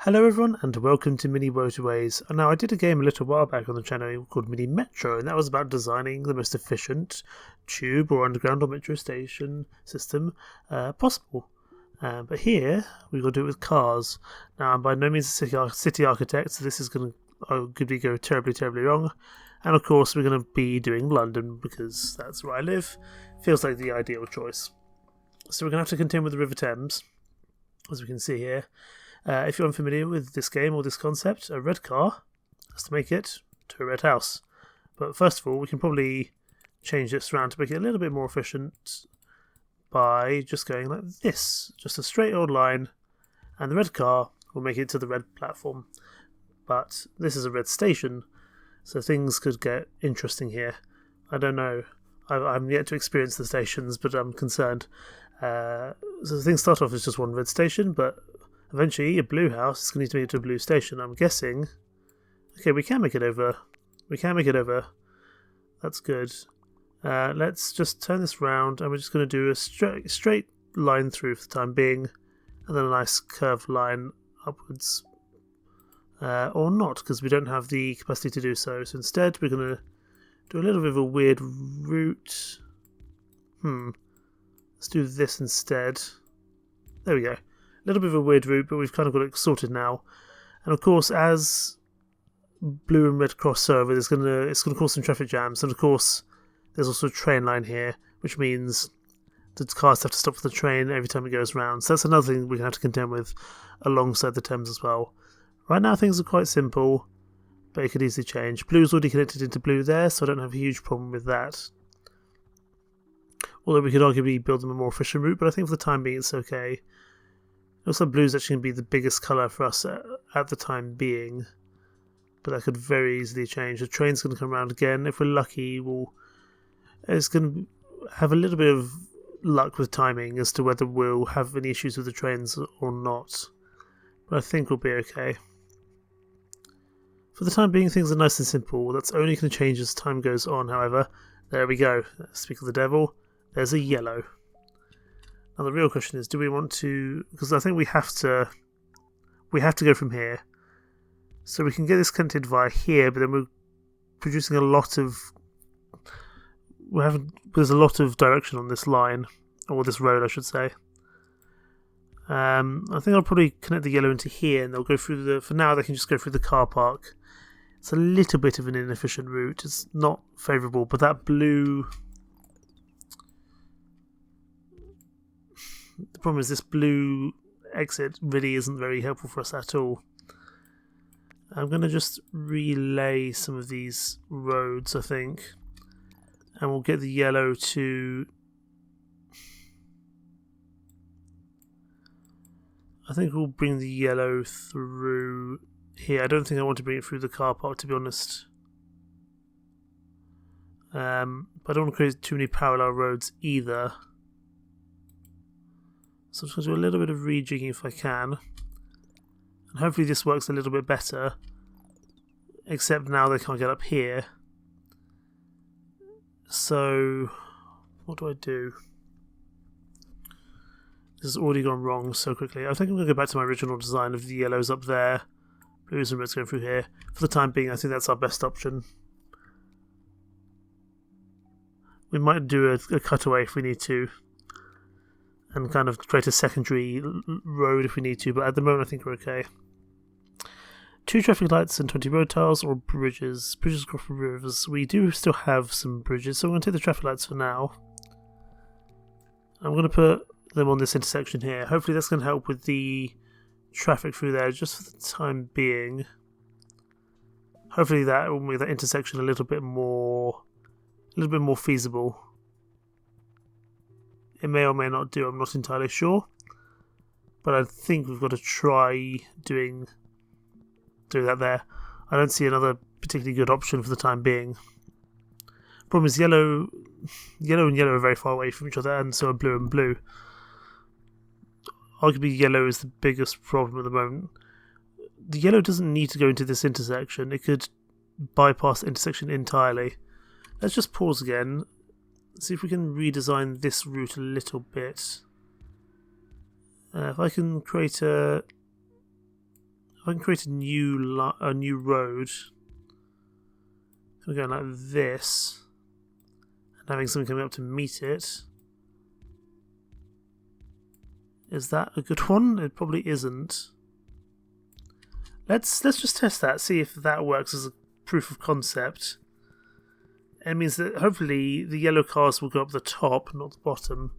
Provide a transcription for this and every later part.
Hello everyone and welcome to Mini Motorways. Now I did a game a little while back on the channel called Mini Metro, and that was about designing the most efficient tube or underground or metro station system possible. But here we've got to do it with cars. Now I'm by no means a city architect, so this is going to go terribly wrong. And of course we're going to be doing London because that's where I live. Feels like the ideal choice. So we're going to have to contend with the River Thames, as we can see here. If you're unfamiliar with this game or this concept, a red car has to make it to a red house. But first of all, we can probably change this around to make it a little bit more efficient by just going like this. Just a straight old line, and the red car will make it to the red platform. But this is a red station, so things could get interesting here. I don't know. I'm yet to experience the stations, but I'm concerned. So things start off as just one red station, but eventually a blue house is going to need to make it to a blue station. I'm guessing. Okay, we can make it over. That's good. Let's just turn this round, and we're just going to do a straight line through for the time being, and then a nice curved line upwards. Or not, because we don't have the capacity to do so. So instead, we're going to do a little bit of a weird route. Let's do this instead. There we go. A little bit of a weird route, but we've kind of got it sorted now. And of course, as blue and red cross over, it's going to cause some traffic jams. And of course, there's also a train line here, which means the cars have to stop for the train every time it goes round. So that's another thing we're going to have to contend with alongside the Thames as well. Right now, things are quite simple, but it could easily change. Blue's already connected into blue there, so I don't have a huge problem with that. Although we could arguably build them a more efficient route, but I think for the time being it's okay. Also, blue's actually going to be the biggest colour for us at the time being, but that could very easily change. The train's going to come around again. If we're lucky, it's going to have a little bit of luck with timing as to whether we'll have any issues with the trains or not. But I think we'll be okay. For the time being, things are nice and simple. That's only going to change as time goes on, however. There we go. Speak of the devil. There's a yellow. Now the real question is, do we want to... Because I think we have to go from here. So we can get this connected via here, but then we're producing a lot of... There's a lot of direction on this line. Or this road, I should say. I think I'll probably connect the yellow into here, and they'll go through the... For now, they can just go through the car park. It's a little bit of an inefficient route. It's not favourable, but that blue... The problem is this blue exit really isn't very helpful for us at all. I'm going to just relay some of these roads, I think. And we'll get the yellow to... I think we'll bring the yellow through here. I don't think I want to bring it through the car park, to be honest. But I don't want to create too many parallel roads either. So I'm just going to do a little bit of rejigging if I can. And hopefully this works a little bit better. Except now they can't get up here. So, what do I do? This has already gone wrong so quickly. I think I'm going to go back to my original design of the yellows up there. Blues and reds going through here. For the time being, I think that's our best option. We might do a cutaway if we need to. And kind of create a secondary road if we need to, but at the moment I think we're okay. 2 traffic lights and 20 road tiles or bridges. Bridges across rivers. We do still have some bridges, so I'm going to take the traffic lights for now. I'm going to put them on this intersection here. Hopefully that's going to help with the traffic through there just for the time being. Hopefully that will make that intersection a little bit more feasible. It may or may not do, I'm not entirely sure. But I think we've got to try doing that there. I don't see another particularly good option for the time being. Problem is yellow and yellow are very far away from each other, and so are blue and blue. Arguably yellow is the biggest problem at the moment. The yellow doesn't need to go into this intersection. It could bypass the intersection entirely. Let's just pause again. See if we can redesign this route a little bit. If I can create a If I can create a new road, I'm going like this, and having something coming up to meet it. Is that a good one? It probably isn't. Let's just test that, see if that works as a proof of concept. It means that hopefully the yellow cars will go up the top, not the bottom.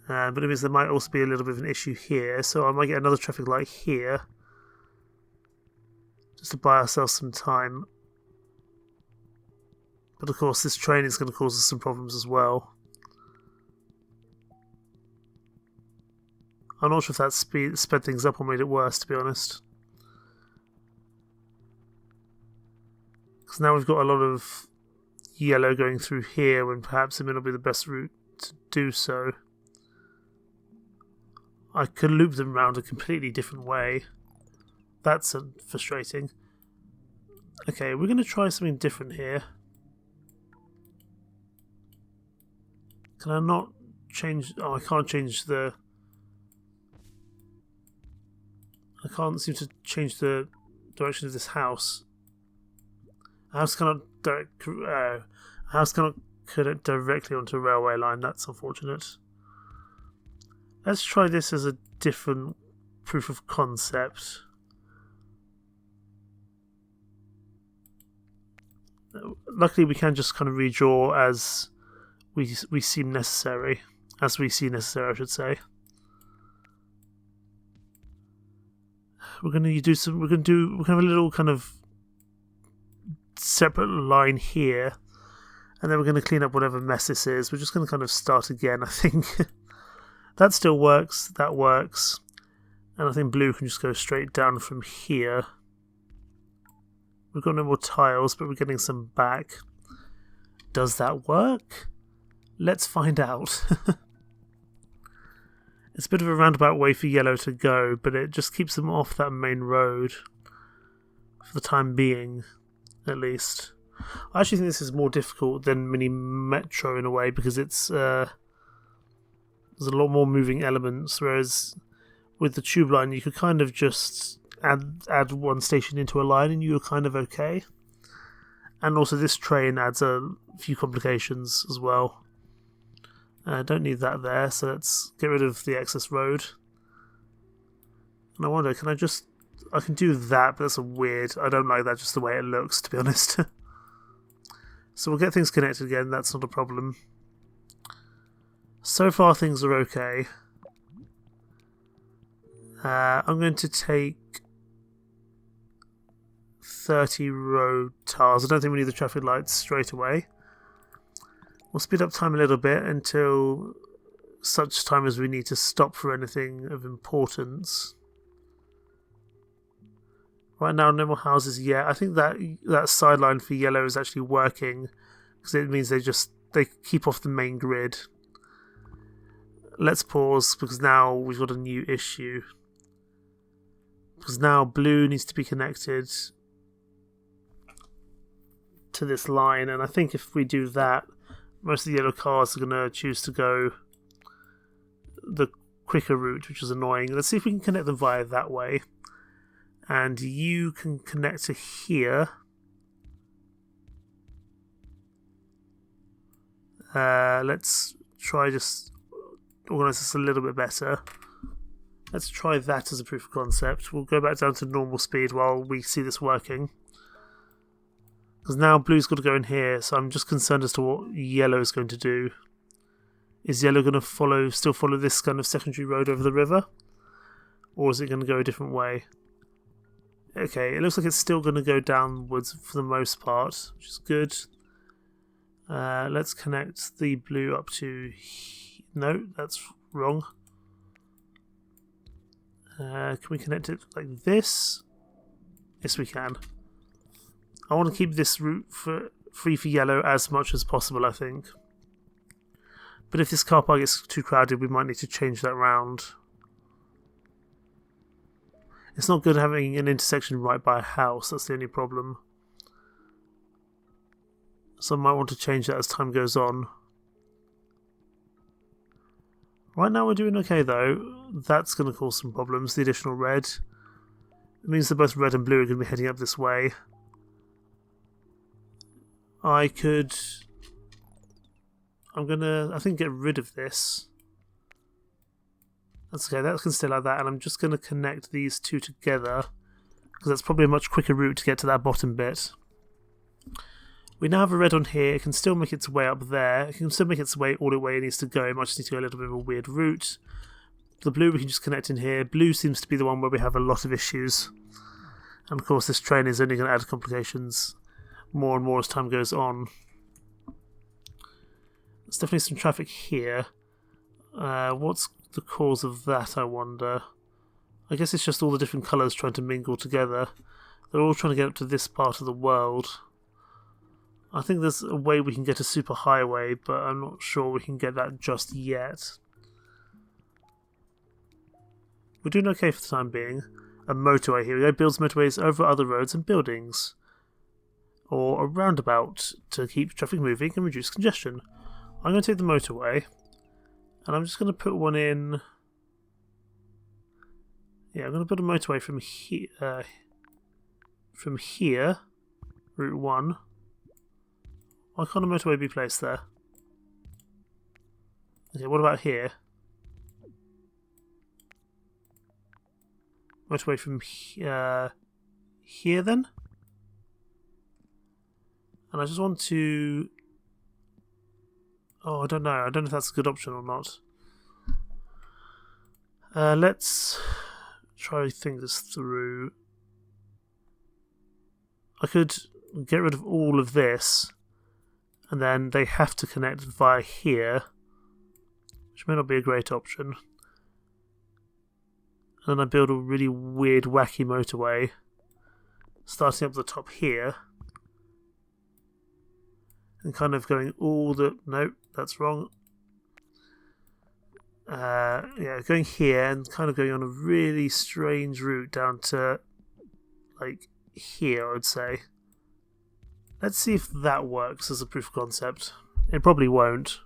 But it means there might also be a little bit of an issue here, so I might get another traffic light here, just to buy ourselves some time. But of course this train is going to cause us some problems as well. I'm not sure if that sped things up or made it worse, to be honest. Because now we've got a lot of yellow going through here when perhaps it may not be the best route to do so. I could loop them around a completely different way. That's frustrating. Okay, we're going to try something different here. Can I not change... Oh, I can't change the... I can't seem to change the direction of this house. A house cannot connect directly onto a railway line. That's unfortunate. Let's try this as a different proof of concept. Luckily, we can just kind of redraw as we see necessary. As we see necessary, I should say. We're going to do some. We're going to have a little kind of separate line here, and then we're going to clean up whatever mess this is. We're just going to kind of start again, I think. That still works, that works, and I think blue can just go straight down from here. We've got no more tiles, but we're getting some back. Does that work? Let's find out. It's a bit of a roundabout way for yellow to go, but it just keeps them off that main road for the time being, at least. I actually think this is more difficult than Mini Metro in a way, because it's there's a lot more moving elements, whereas with the tube line you could kind of just add one station into a line and you were kind of okay. And also this train adds a few complications as well. Don't need that there, so let's get rid of the excess road. And I wonder, I can do that, but that's a weird, I don't like that just the way it looks, to be honest. So we'll get things connected again, that's not a problem. So far things are okay. I'm going to take 30 road tiles. I don't think we need the traffic lights straight away. We'll speed up time a little bit until such time as we need to stop for anything of importance. Right now, no more houses yet. I think that sideline for yellow is actually working, because it means they keep off the main grid. Let's pause, because now we've got a new issue. Because now blue needs to be connected to this line, and I think if we do that, most of the yellow cars are going to choose to go the quicker route, which is annoying. Let's see if we can connect them via that way. And you can connect to here. Let's try just organise this a little bit better. Let's try that as a proof of concept. We'll go back down to normal speed while we see this working. Because now blue's got to go in here, so I'm just concerned as to what yellow is going to do. Is yellow going to still follow this kind of secondary road over the river? Or is it going to go a different way? Okay, it looks like it's still going to go downwards for the most part, which is good. Let's connect the blue up to... No, that's wrong. Can we connect it like this? Yes, we can. I want to keep this route free for yellow as much as possible, I think. But if this car park gets too crowded, we might need to change that round. It's not good having an intersection right by a house, that's the only problem. So I might want to change that as time goes on. Right now we're doing okay though. That's going to cause some problems, the additional red. It means that both red and blue are going to be heading up this way. I think, get rid of this. That's okay, that can stay like that, and I'm just going to connect these two together, because that's probably a much quicker route to get to that bottom bit. We now have a red on here. It can still make its way up there. It can still make its way all the way it needs to go. It might just need to go a little bit of a weird route. The blue we can just connect in here. Blue seems to be the one where we have a lot of issues. And of course this train is only going to add complications more and more as time goes on. There's definitely some traffic here. What's the cause of that, I wonder? I guess it's just all the different colours trying to mingle together. They're all trying to get up to this part of the world. I think there's a way we can get a super highway, but I'm not sure we can get that just yet. We're doing okay for the time being. A motorway, here we go, builds motorways over other roads and buildings. Or a roundabout to keep traffic moving and reduce congestion. I'm going to take the motorway, and I'm just going to put one in. Yeah, I'm going to put a motorway from here, Route 1. Why can't a motorway be placed there? Okay, what about here? Motorway from here then? And I just want to... Oh, I don't know. I don't know if that's a good option or not. Let's try to think this through. I could get rid of all of this, and then they have to connect via here, which may not be a great option. And then I build a really weird, wacky motorway, starting up the top here, and kind of going all the... Nope, that's wrong. Yeah, going here and kind of going on a really strange route down to, like, here, I would say. Let's see if that works as a proof of concept. It probably won't.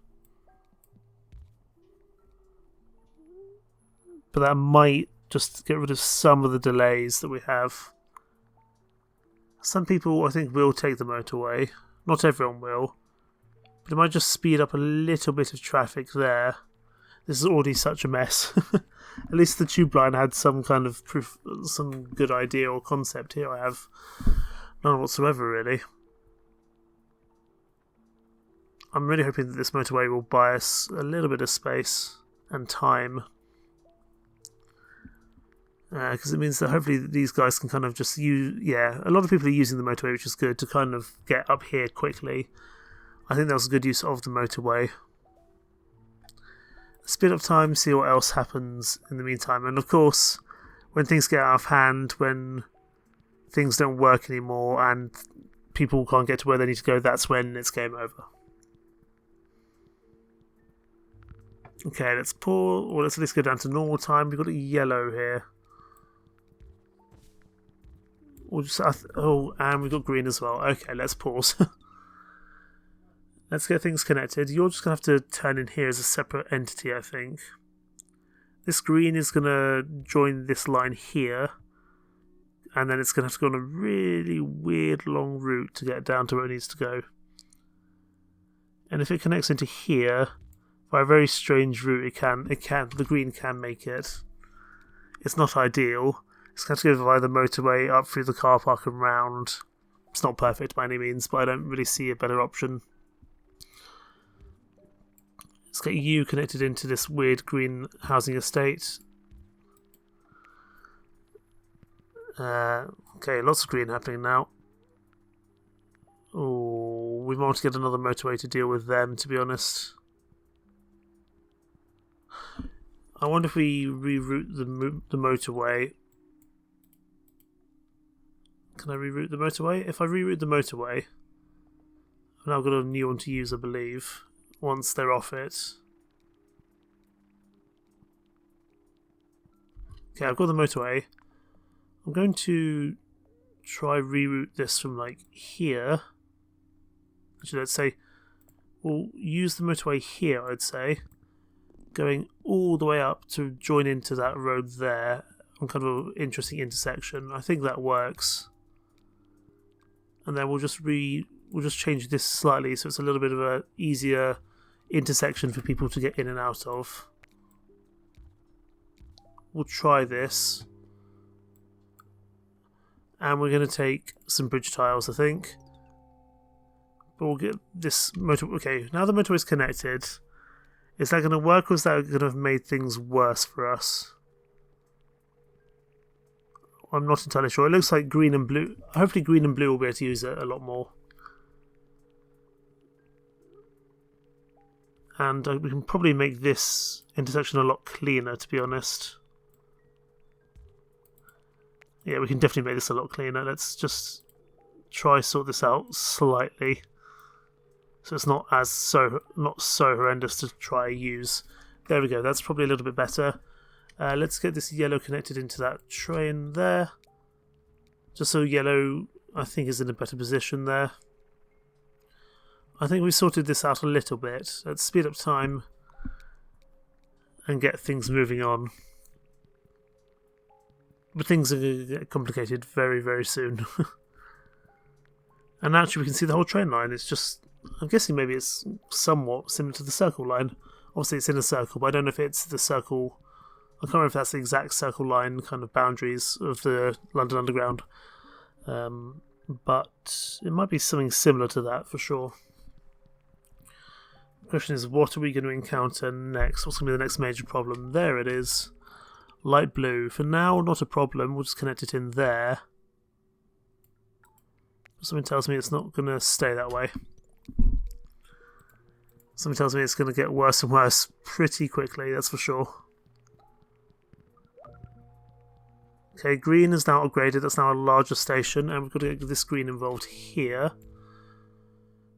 But that might just get rid of some of the delays that we have. Some people, I think, will take the motorway. Not everyone will. But it might just speed up a little bit of traffic there. This is already such a mess. At least the tube line had some kind of proof, some good idea or concept. Here I have none whatsoever, really. I'm really hoping that this motorway will buy us a little bit of space and time. Because it means that hopefully these guys can kind of just use... Yeah, a lot of people are using the motorway, which is good, to kind of get up here quickly. I think that was a good use of the motorway. Speed up time, see what else happens in the meantime. And of course, when things get out of hand, when things don't work anymore and people can't get to where they need to go, that's when it's game over. Okay, let's pause, or let's at least go down to normal time. We've got a yellow here. We'll just, oh, and we've got green as well. Okay, let's pause. Let's get things connected. You're just going to have to turn in here as a separate entity, I think. This green is going to join this line here. And then it's going to have to go on a really weird long route to get down to where it needs to go. And if it connects into here, by a very strange route, the green can make it. It's not ideal. It's going to have to go via the motorway, up through the car park and round. It's not perfect by any means, but I don't really see a better option. Let's get you connected into this weird green housing estate. Okay, lots of green happening now. Oh, we might want to get another motorway to deal with them, to be honest. I wonder if we reroute the motorway. Can I reroute the motorway? If I reroute the motorway, I've now got a new one to use, I believe, once they're off it. Okay, I've got the motorway. I'm going to try reroute this from, like, here. Actually, let's say we'll use the motorway here, I'd say. going all the way up to join into that road there on kind of an interesting intersection. I think that works. And then we'll just change this slightly so it's a little bit of a easier intersection for people to get in and out of. We'll try this. And we're going to take some bridge tiles, I think. But we'll get this motor. Okay, now the motorway is connected. Is that going to work, or is that going to have made things worse for us? I'm not entirely sure. It looks like green and blue. Hopefully green and blue will be able to use it a lot more. And we can probably make this intersection a lot cleaner, to be honest. Yeah, we can definitely make this a lot cleaner. Let's just try sort this out slightly, so it's not so horrendous to try use. There we go. That's probably a little bit better. Let's get this yellow connected into that train there, just so yellow, I think, is in a better position there. I think we sorted this out a little bit. Let's speed up time and get things moving on. But things are going to get complicated very, very soon. And actually we can see the whole train line. It's just, I'm guessing maybe it's somewhat similar to the circle line. Obviously it's in a circle, but I don't know if it's the circle. I can't remember if that's the exact circle line kind of boundaries of the London Underground. But it might be something similar to that for sure. The question is, what are we going to encounter next? What's going to be the next major problem? There it is. Light blue. For now, not a problem. We'll just connect it in there. Something tells me it's not going to stay that way. Something tells me it's going to get worse and worse pretty quickly, that's for sure. Okay, green is now upgraded. That's now a larger station, and we've got to get this green involved here.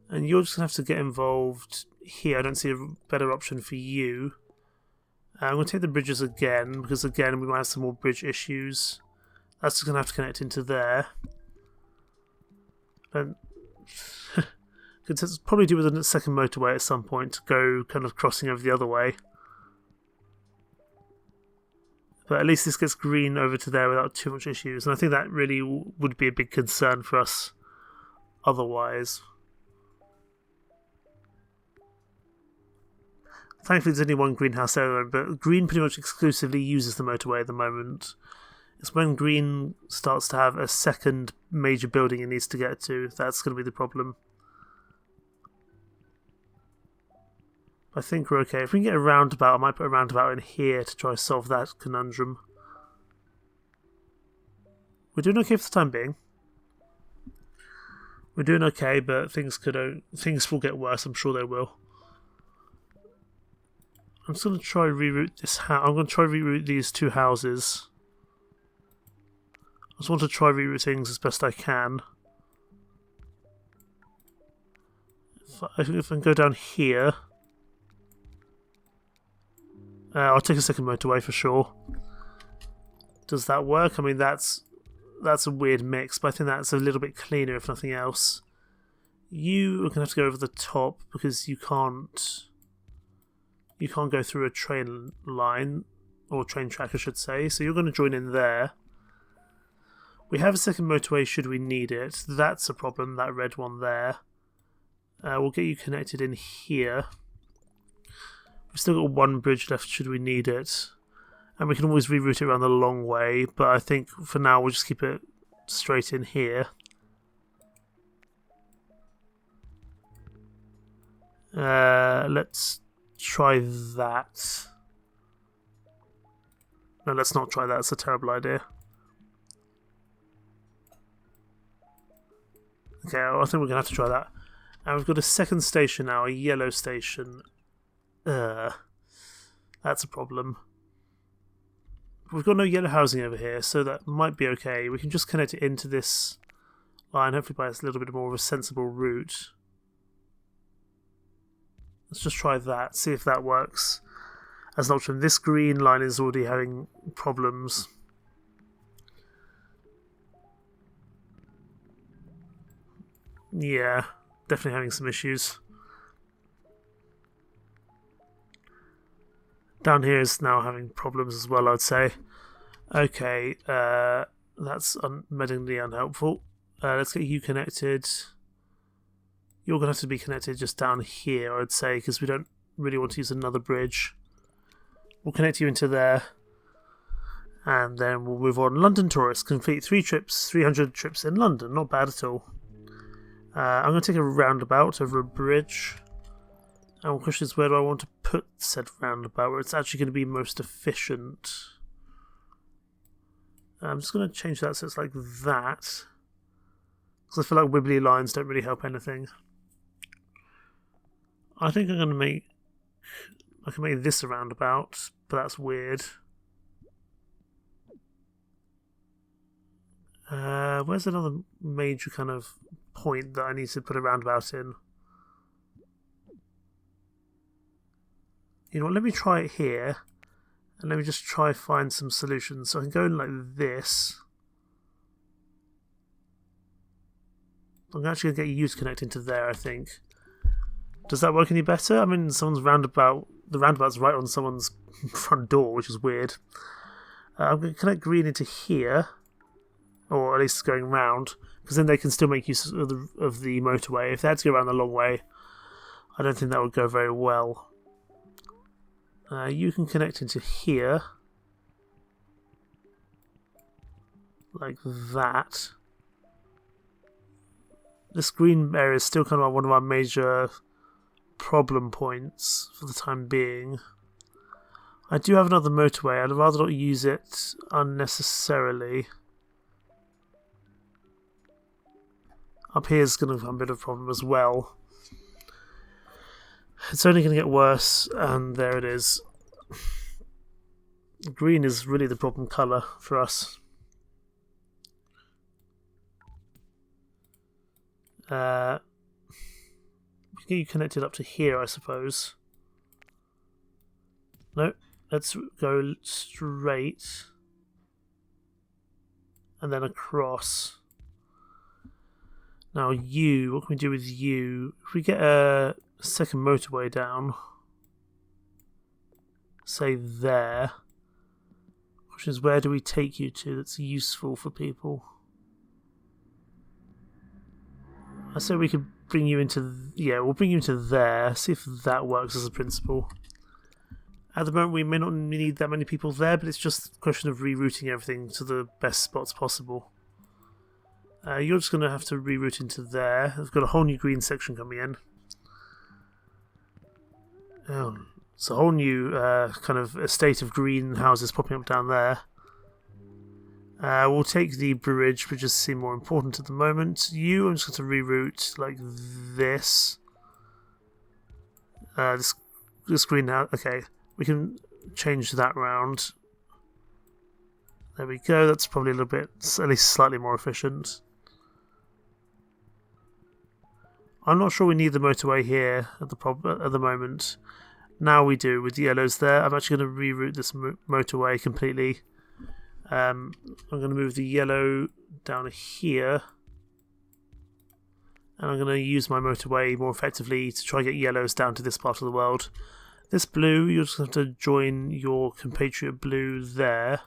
And you're just going to have to get involved here. I don't see a better option for you. I'm going to take the bridges again, because again we might have some more bridge issues. That's just going to have to connect into there. And could probably do with a second motorway at some point to go kind of crossing over the other way. But at least this gets green over to there without too much issues. And I think that really would be a big concern for us otherwise. Thankfully, there's only one greenhouse area, but green pretty much exclusively uses the motorway at the moment. It's when green starts to have a second major building it needs to get to, that's going to be the problem. I think we're okay. If we can get a roundabout, I might put a roundabout in here to try to solve that conundrum. We're doing okay for the time being. We're doing okay, but things will get worse. I'm sure they will. I'm just going to try reroute this house. I'm going to try reroute these two houses. I just want to try reroute things as best I can. If I can go down here, I'll take a second motorway for sure. Does that work? I mean, that's a weird mix, but I think that's a little bit cleaner if nothing else. You are going to have to go over the top because you can't go through a train line, or train track I should say, so you're going to join in there. We have a second motorway should we need it. That's a problem, that red one there. We'll get you connected in here. We've still got one bridge left should we need it. And we can always reroute it around the long way, but I think for now we'll just keep it straight in here. Let's try that. No, let's not try that. It's a terrible idea. Okay, I think we're going to have to try that. And we've got a second station now, a yellow station. That's a problem. We've got no yellow housing over here, so that might be okay. We can just connect it into this line, hopefully by a little bit more of a sensible route. Let's just try that, see if that works as an option. This green line is already having problems. Yeah, definitely having some issues. Down here is now having problems as well, I'd say. Okay, that's unmeddingly unhelpful. Let's get you connected. You're going to have to be connected just down here, I'd say, because we don't really want to use another bridge. We'll connect you into there. And then we'll move on. London tourists complete 300 trips in London. Not bad at all. I'm going to take a roundabout over a bridge. And the question is, where do I want to put said roundabout where it's actually going to be most efficient? I'm just going to change that so it's like that. Because I feel like wibbly lines don't really help anything. I think I'm going to make... I can make this a roundabout, but that's weird. Where's another major kind of point that I need to put a roundabout in? You know what, let me try it here. And let me just try find some solutions. So I can go in like this. I'm actually going to get you to connect into there, I think. Does that work any better? I mean, someone's roundabout... The roundabout's right on someone's front door, which is weird. I'm going to connect green into here. Or at least going round. Because then they can still make use of the motorway. If they had to go around the long way, I don't think that would go very well. You can connect into here. Like that. This green area is still kind of one of our major problem points for the time being. I do have another motorway. I'd rather not use it unnecessarily. Up here is going to become a bit of a problem as well. It's only going to get worse, and there it is. Green is really the problem colour for us. We can get you connected up to here, I suppose. No, let's go straight. And then across. Now you, what can we do with you? If we get a second motorway down, say there, which is where do we take you to that's useful for people? I say we could bring you into, yeah, we'll bring you into there, see if that works as a principle. At the moment we may not need that many people there, but it's just a question of rerouting everything to the best spots possible. You're just going to have to reroute into there. I've got a whole new green section coming in. It's a whole new kind of estate of green houses popping up down there. We'll take the bridge, which just seem more important at the moment. I'm just going to reroute like this. This green house. Okay, we can change that round. There we go. That's probably a little bit, at least slightly more efficient. I'm not sure we need the motorway here at the moment. Now we do with the yellows there. I'm actually going to reroute this motorway completely. I'm going to move the yellow down here. And I'm going to use my motorway more effectively to try and get yellows down to this part of the world. This blue, you'll just have to join your compatriot blue there.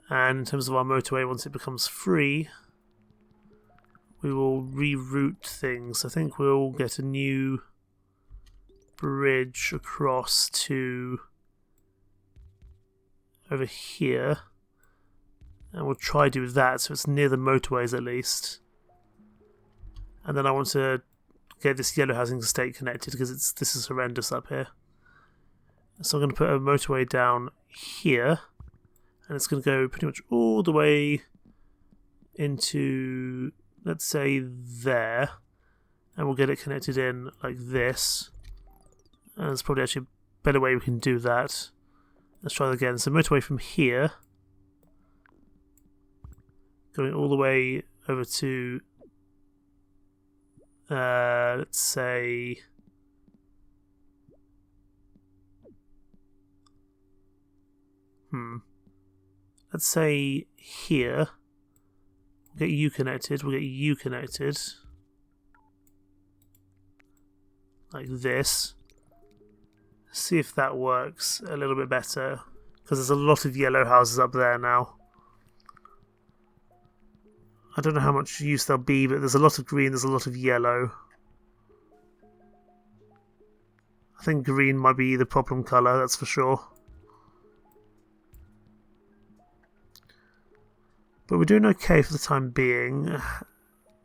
And in terms of our motorway, once it becomes free, we will reroute things. I think we'll get a new bridge across to over here. And we'll try do that so it's near the motorways at least. And then I want to get this yellow housing estate connected because this is horrendous up here. So I'm going to put a motorway down here. And it's going to go pretty much all the way into, let's say, there. And we'll get it connected in like this. And there's probably actually a better way we can do that. Let's try that again. So motorway from here. Going all the way over to, let's say, let's say here. We'll get you connected. We'll get you connected. Like this. See if that works a little bit better, because there's a lot of yellow houses up there now. I don't know how much use they'll be, but there's a lot of green, there's a lot of yellow. I think green might be the problem colour, that's for sure. But we're doing okay for the time being.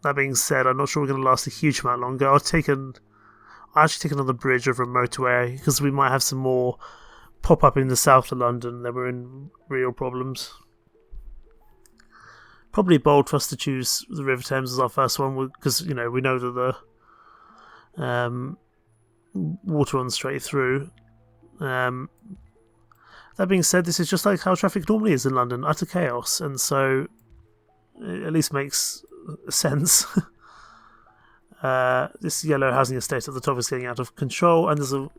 That being said, I'm not sure we're going to last a huge amount longer. I'll actually take another bridge over a motorway, because we might have some more pop up in the south of London. Then we're in real problems. Probably bold for us to choose the River Thames as our first one, because we know that the water runs straight through. That being said, this is just like how traffic normally is in London, utter chaos, and so it at least makes sense. This yellow housing estate at the top is getting out of control, and there's a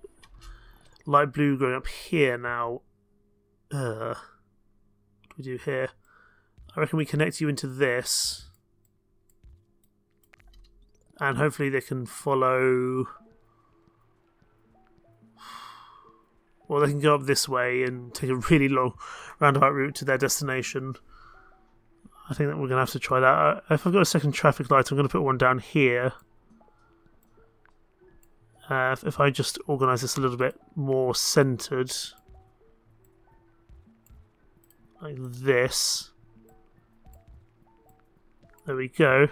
light blue going up here now. What do we do here? I reckon we connect you into this, and hopefully they can follow. Well, they can go up this way and take a really long roundabout route to their destination. I think that we're going to have to try that. If I've got a second traffic light, I'm going to put one down here. If I just organise this a little bit more centred, like this. There we go.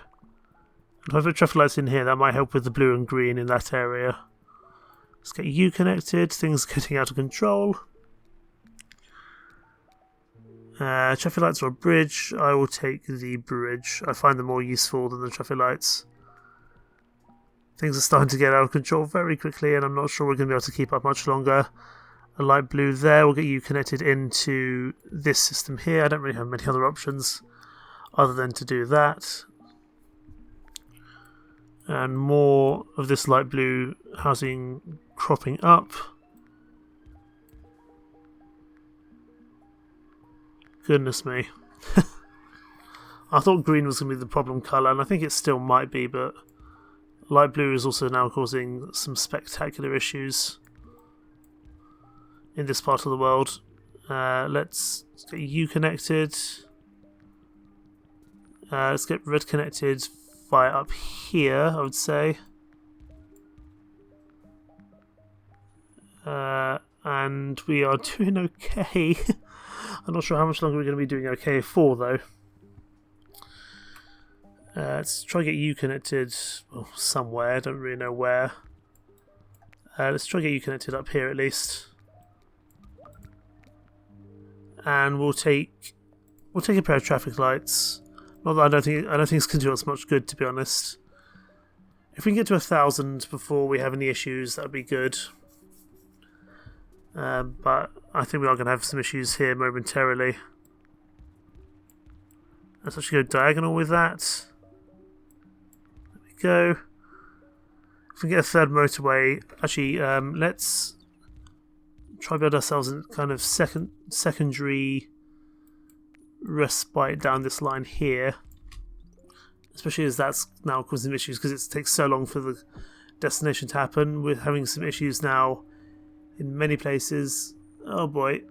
If I put traffic lights in here, that might help with the blue and green in that area. Let's get you connected. Things are getting out of control. Traffic lights or a bridge. I will take the bridge. I find them more useful than the traffic lights. Things are starting to get out of control very quickly, and I'm not sure we're going to be able to keep up much longer. A light blue there will get you connected into this system here. I don't really have many other options other than to do that. And more of this light blue housing cropping up. Goodness me. I thought green was going to be the problem colour, and I think it still might be, but light blue is also now causing some spectacular issues in this part of the world. Let's get you connected. Let's get red connected via up here, I would say. And we are doing okay. I'm not sure how much longer we're going to be doing okay for, though. Let's try to get you connected somewhere. I don't really know where. Let's try to get you connected up here at least. And we'll take a pair of traffic lights. Not that I don't think it's going to do us much good, to be honest. If we can get to 1,000 before we have any issues, that would be good. But I think we are going to have some issues here momentarily. Let's actually go diagonal with that. There we go. If we get a third motorway, actually, let's try to build ourselves a kind of secondary respite down this line here. Especially as that's now causing issues because it takes so long for the destination to happen. We're having some issues now in many places. Oh boy.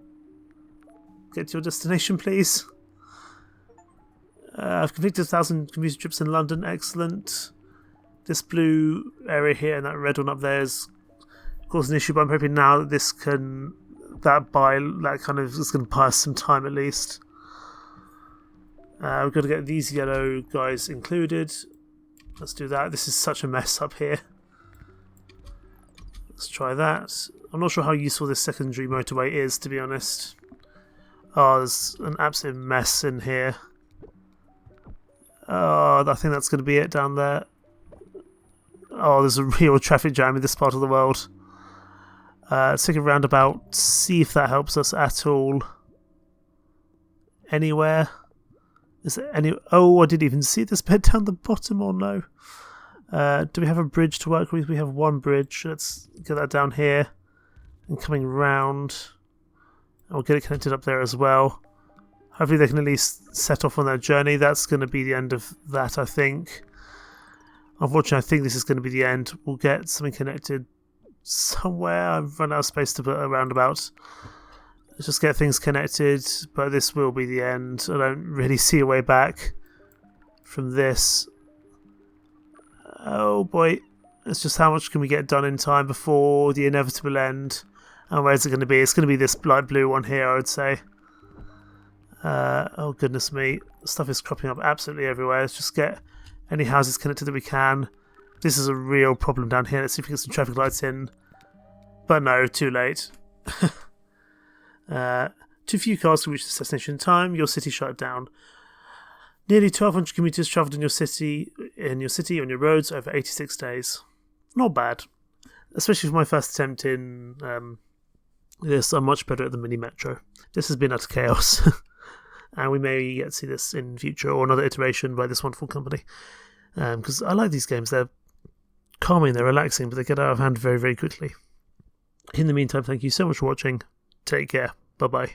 Get to your destination, please. I've completed 1,000 commuter trips in London. Excellent. This blue area here and that red one up there is causing an issue, but I'm hoping now that this can... that kind of is going to buy us some time at least. We've got to get these yellow guys included. Let's do that. This is such a mess up here. Let's try that. I'm not sure how useful this secondary motorway is, to be honest. Oh, there's an absolute mess in here. Oh, I think that's going to be it down there. Oh, there's a real traffic jam in this part of the world. Let's take a roundabout, see if that helps us at all. Anywhere. Is there any... Oh, I didn't even see this bit down the bottom, or no. Do we have a bridge to work with? We have one bridge. Let's get that down here. And coming round. I'll get it connected up there as well. Hopefully they can at least set off on their journey. That's going to be the end of that, I think. Unfortunately, I think this is going to be the end. We'll get something connected somewhere. I've run out of space to put a roundabout. Let's just get things connected, but this will be the end. I don't really see a way back from this. Oh boy. It's just how much can we get done in time before the inevitable end. And where's it going to be? It's going to be this light blue one here, I would say. Oh goodness me. Stuff is cropping up absolutely everywhere. Let's just get any houses connected that we can. This is a real problem down here. Let's see if we can get some traffic lights in. But no, too late. Too few cars to reach the destination in time. Your city shut down. Nearly 1,200 commuters travelled in your city on your roads over 86 days. Not bad, especially for my first attempt in this. I'm much better at the mini metro. This has been utter chaos, and we may get to see this in future or another iteration by this wonderful company. Because I like these games. They're calming, they're relaxing, but they get out of hand very, very quickly. In the meantime, thank you so much for watching. Take care. Bye-bye.